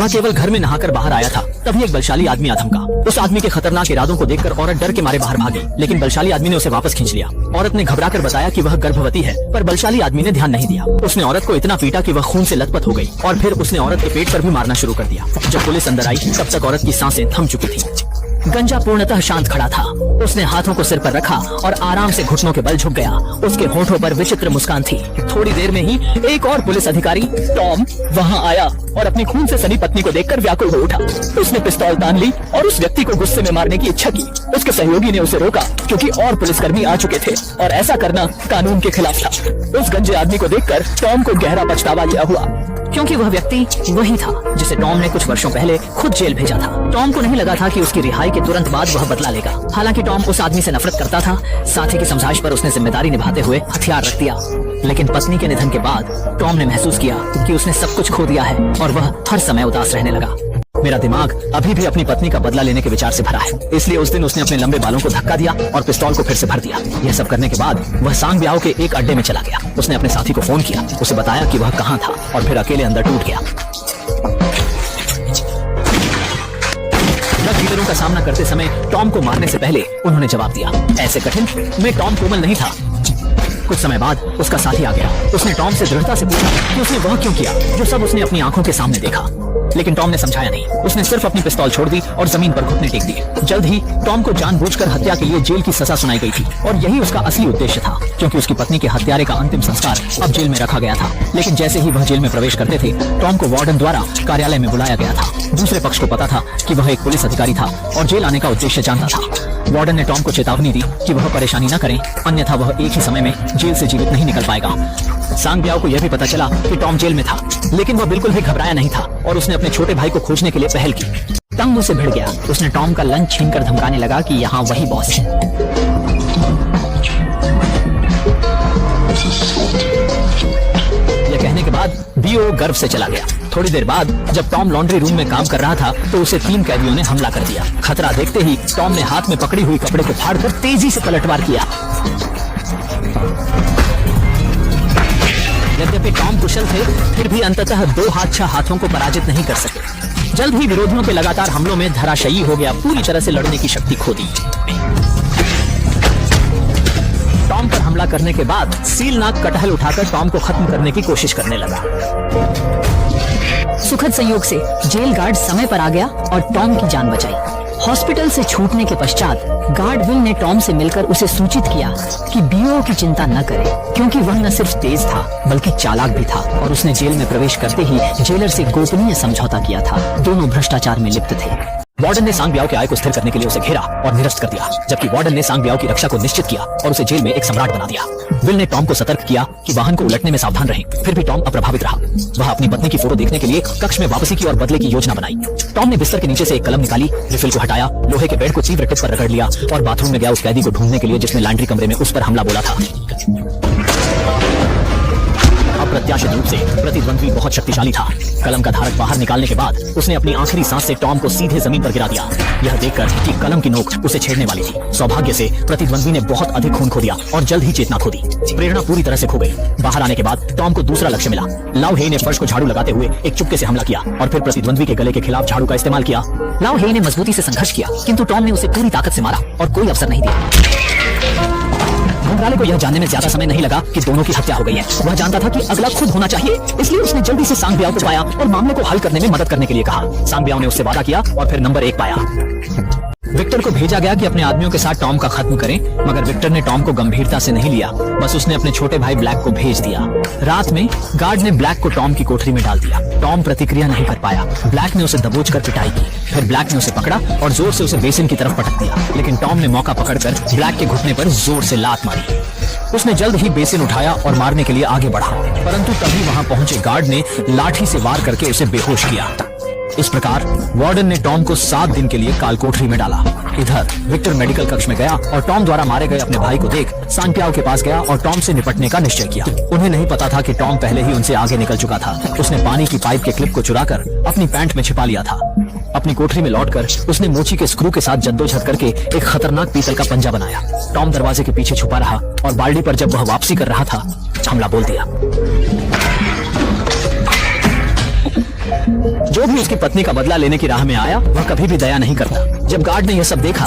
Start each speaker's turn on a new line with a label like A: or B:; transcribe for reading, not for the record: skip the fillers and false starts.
A: वह केवल घर में नहाकर बाहर आया था, तभी एक बलशाली आदमी आ धमका। उस आदमी के खतरनाक इरादों को देखकर औरत डर के मारे बाहर भागी, लेकिन बलशाली आदमी ने उसे वापस खींच लिया। औरत ने घबराकर बताया कि वह गर्भवती है, पर बलशाली आदमी ने ध्यान नहीं दिया। उसने औरत को इतना पीटा कि वह खून से लथपथ हो गई और फिर उसने औरत के पेट पर भी मारना शुरू कर दिया। जब पुलिस अंदर आई तब तक औरत की सांसें थम चुकी थी। गंजा पूर्णतः शांत खड़ा था। उसने हाथों को सिर पर रखा और आराम से घुटनों के बल झुक गया। उसके होठों पर विचित्र मुस्कान थी। थोड़ी देर में ही एक और पुलिस अधिकारी टॉम वहां आया और अपनी खून से सनी पत्नी को देखकर व्याकुल हो उठा। उसने पिस्तौल तान ली और उस व्यक्ति को गुस्से में मारने की इच्छा की। उसके सहयोगी ने उसे रोका क्योंकि और पुलिसकर्मी आ चुके थे और ऐसा करना कानून के खिलाफ था। उस गंजे आदमी को देखकर टॉम को गहरा पछतावा लिया हुआ, क्योंकि वह व्यक्ति वही था जिसे टॉम ने कुछ वर्षों पहले खुद जेल भेजा था। टॉम को नहीं लगा था कि उसकी रिहाई के तुरंत बाद वह बदला लेगा। हालांकि टॉम उस आदमी से नफरत करता था, साथी की समझाइश पर उसने जिम्मेदारी निभाते हुए हथियार रख दिया। लेकिन पत्नी के निधन के बाद टॉम ने महसूस किया कि उसने सब कुछ खो दिया है और वह हर समय उदास रहने लगा। मेरा दिमाग अभी भी अपनी पत्नी का बदला लेने के विचार से भरा है, इसलिए उस दिन उसने अपने लंबे बालों को धक्का दिया और पिस्तौल को फिर से भर दिया। यह सब करने के बाद वह सांग ब्याओ के एक अड्डे में चला गया। उसने अपने साथी को फोन किया, उसे बताया कि वह कहाँ था और फिर अकेले अंदर टूट गया। ड्रग डीलरों का सामना करते समय टॉम को मारने से पहले उन्होंने जवाब दिया, ऐसे कठिन में टॉम कोमल नहीं था। कुछ समय बाद उसका साथी आ गया। उसने टॉम से दृढ़ता से पूछा कि उसने वह क्यों किया जो सब उसने अपनी आंखों के सामने देखा, लेकिन टॉम ने समझाया नहीं। उसने सिर्फ अपनी पिस्तौल छोड़ दी और जमीन पर घुटने टेक दिए। जल्द ही टॉम को जानबूझकर हत्या के लिए जेल की सजा सुनाई गई थी और यही उसका असली उद्देश्य था, क्योंकि उसकी पत्नी के हत्यारे का अंतिम संस्कार अब जेल में रखा गया था। लेकिन जैसे ही वह जेल में प्रवेश करते थे, टॉम को वार्डन द्वारा कार्यालय में बुलाया गया था। दूसरे पक्ष को पता था कि वह एक पुलिस अधिकारी था और जेल आने का उद्देश्य जानता था। वार्डन ने टॉम को चेतावनी दी कि वह परेशानी न करें, अन्यथा वह एक ही समय में जेल से जीवित नहीं निकल पाएगा। सांग ब्याओ को यह भी पता चला कि टॉम जेल में था, लेकिन वह बिल्कुल भी घबराया नहीं था और उसने अपने छोटे भाई को खोजने के लिए पहल की। तंग उसे भिड़ गया। उसने टॉम का लंच छीनकर धमकाने लगा कि यहाँ वही बॉस है। यह कहने के बाद बीओ गर्व से चला गया। थोड़ी देर बाद जब टॉम लॉन्ड्री रूम में काम कर रहा था तो उसे 3 कैदियों ने हमला कर दिया। खतरा देखते ही टॉम ने हाथ में पकड़ी हुई कपड़े को फाड़कर तेजी से पलटवार किया। यद्यपि टॉम कुशल थे, फिर भी अंततः 2 हादसा हाथों को पराजित नहीं कर सके। जल्द ही विरोधियों के लगातार हमलों में धराशायी हो गया, पूरी तरह से लड़ने की शक्ति खो दी। टॉम पर हमला करने के बाद सीलनाक कटहल उठाकर टॉम को खत्म करने की कोशिश करने लगा। सुखद संयोग से जेल गार्ड समय पर आ गया और टॉम की जान बचाई। हॉस्पिटल से छूटने के पश्चात गार्ड विल ने टॉम से मिलकर उसे सूचित किया कि बीओ की चिंता न करे, क्योंकि वह न सिर्फ तेज था बल्कि चालाक भी था और उसने जेल में प्रवेश करते ही जेलर से गोपनीय समझौता किया था। दोनों भ्रष्टाचार में लिप्त थे। वार्डन ने सांग ब्याओ के आय को स्थिर करने के लिए उसे घेरा और निरस्त कर दिया, जबकि वार्डन ने सांग ब्याओ की रक्षा को निश्चित किया और उसे जेल में एक सम्राट बना दिया। विल ने टॉम को सतर्क किया कि वाहन को उलटने में सावधान रहें, फिर भी टॉम अप्रभावित रहा। वह अपनी पत्नी की फोटो देखने के लिए कक्ष में वापसी की और बदले की योजना बनाई। टॉम ने बिस्तर के नीचे से एक कलम निकाली, रिफिल को हटाया, लोहे के बेड को तीव्र टिप पर रगड़ लिया और बाथरूम में गया उस कैदी को ढूंढने के लिए जिसने लॉन्ड्री कमरे में उस पर हमला बोला था। अप्रत्याशित रूप से प्रतिद्वंद्वी बहुत शक्तिशाली था। कलम का धारक बाहर निकालने के बाद उसने अपनी आखिरी सांस से टॉम को सीधे जमीन पर गिरा दिया, यह देखकर कि कलम की नोक उसे छेड़ने वाली थी। सौभाग्य से प्रतिद्वंद्वी ने बहुत अधिक खून खो दिया और जल्द ही चेतना खो दी। प्रेरणा पूरी तरह से खो गई। बाहर आने के बाद टॉम को दूसरा लक्ष्य मिला। लाओ हे ने फर्श को झाड़ू लगाते हुए एक चुपके से हमला किया और फिर प्रतिद्वंद्वी के गले के खिलाफ झाड़ू का इस्तेमाल किया। लाओ हे ने मजबूती से संघर्ष किया, किंतु टॉम ने उसे पूरी ताकत से मारा और कोई अवसर नहीं दिया। घुंघराले को यह जानने में ज्यादा समय नहीं लगा कि दोनों की हत्या हो गई है। वह जानता था कि अगला खुद होना चाहिए, इसलिए उसने जल्दी से सांग ब्याओ को पाया और मामले को हल करने में मदद करने के लिए कहा। सांग ब्याओ ने उससे वादा किया और फिर नंबर 1 पाया। विक्टर को भेजा गया कि अपने आदमियों के साथ टॉम का खत्म करें, मगर विक्टर ने टॉम को गंभीरता से नहीं लिया। बस उसने अपने छोटे भाई ब्लैक को भेज दिया। रात में गार्ड ने ब्लैक को टॉम की कोठरी में डाल दिया। टॉम प्रतिक्रिया नहीं कर पाया। ब्लैक ने उसे दबोचकर पिटाई की, फिर ब्लैक ने उसे पकड़ा और जोर से उसे बेसिन की तरफ पटक दिया, लेकिन टॉम ने मौका पकड़कर ब्लैक के घुटने पर जोर से लात मारी। उसने जल्द ही बेसिन उठाया और मारने के लिए आगे बढ़ा, परंतु तभी वहां पहुंचे गार्ड ने लाठी से वार करके उसे बेहोश किया। इस प्रकार वार्डन ने टॉम को 7 दिन के लिए काल कोठरी में डाला। इधर विक्टर मेडिकल कक्ष में गया और टॉम द्वारा मारे गए अपने भाई को देख सांग ब्याओ के पास गया और टॉम से निपटने का निश्चय किया। उन्हें नहीं पता था कि टॉम पहले ही उनसे आगे निकल चुका था। उसने पानी की पाइप के क्लिप को चुराकर अपनी पैंट में छिपा लिया था। अपनी कोठरी में लौटकर उसने मोची के स्क्रू के साथ जद्दोजहद करके एक खतरनाक पीतल का पंजा बनाया। टॉम दरवाजे के पीछे छुपा रहा और बाल्टी पर जब वह वापसी कर रहा था, हमला बोल दिया। जो भी उसकी पत्नी का बदला लेने की राह में आया वह कभी भी दया नहीं करता। जब गार्ड ने यह सब देखा